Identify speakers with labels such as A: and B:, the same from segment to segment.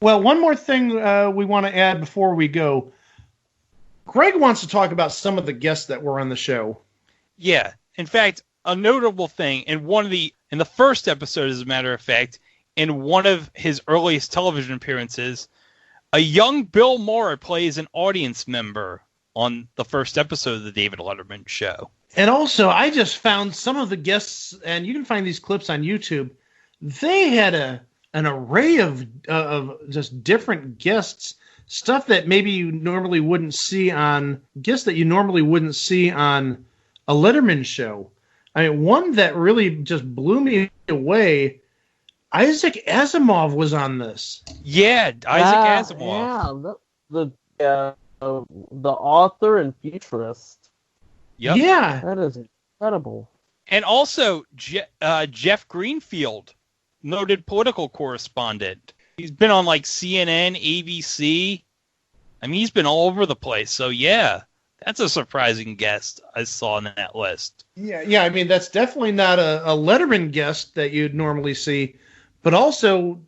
A: Well, one more thing we want to add before we go. Greg wants to talk about some of the guests that were on the show.
B: Yeah. In fact, a notable thing in the first episode, as a matter of fact, in one of his earliest television appearances, a young Bill Maher plays an audience member on the first episode of the David Letterman show.
A: And also, I just found some of the guests, and you can find these clips on YouTube. They had an array of just different guests, stuff that maybe you normally wouldn't see on guests that you normally wouldn't see on a Letterman show. I mean, one that really just blew me away. Isaac Asimov was on this.
B: Yeah, Isaac Asimov.
C: Yeah, the author and futurist.
B: Yep.
A: Yeah,
C: that is incredible.
B: And also Jeff Greenfield, noted political correspondent. He's been on like CNN, ABC. I mean, he's been all over the place. So yeah, that's a surprising guest I saw on that list.
A: Yeah. I mean, that's definitely not a Letterman guest that you'd normally see, but also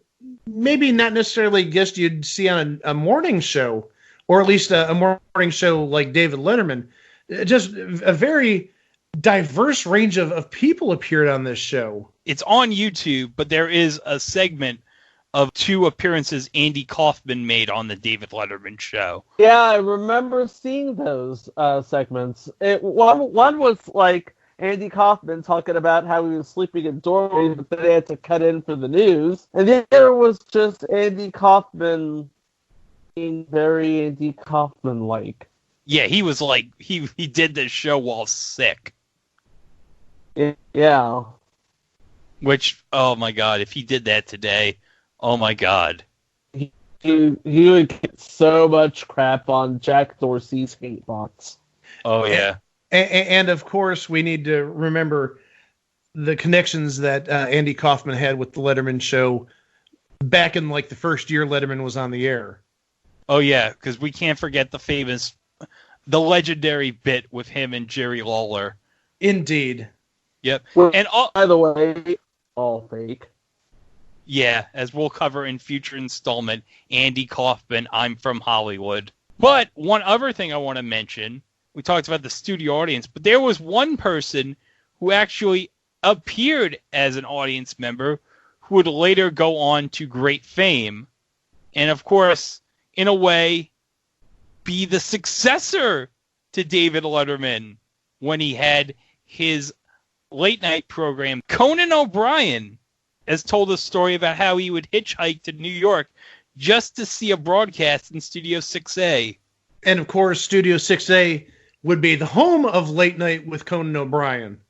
A: maybe not necessarily a guest you'd see on a morning show, or at least a morning show like David Letterman. Just a very diverse range of people appeared on this show.
B: It's on YouTube, but there is a segment of 2 appearances Andy Kaufman made on the David Letterman show.
C: Yeah, I remember seeing those segments. One was like Andy Kaufman talking about how he was sleeping in doorways, but then they had to cut in for the news. And the other was just Andy Kaufman being very Andy Kaufman-like.
B: Yeah, he was like, he did this show while sick.
C: Yeah.
B: Which, oh my God, if he did that today, oh my God.
C: He would get so much crap on Jack Dorsey's hate box.
B: Oh, yeah.
A: And of course, we need to remember the connections that Andy Kaufman had with the Letterman show back in like the first year Letterman was on the air.
B: Oh, yeah, because we can't forget the legendary bit with him and Jerry Lawler.
A: Indeed.
B: Yep.
C: Well,
B: and
C: by the way, all fake.
B: Yeah, as we'll cover in future installment, Andy Kaufman, I'm from Hollywood. But one other thing I want to mention, we talked about the studio audience, but there was one person who actually appeared as an audience member who would later go on to great fame. And of course, in a way, be the successor to David Letterman when he had his late night program. Conan O'Brien has told a story about how he would hitchhike to New York just to see a broadcast in Studio 6A.
A: And of course, Studio 6A would be the home of Late Night with Conan O'Brien.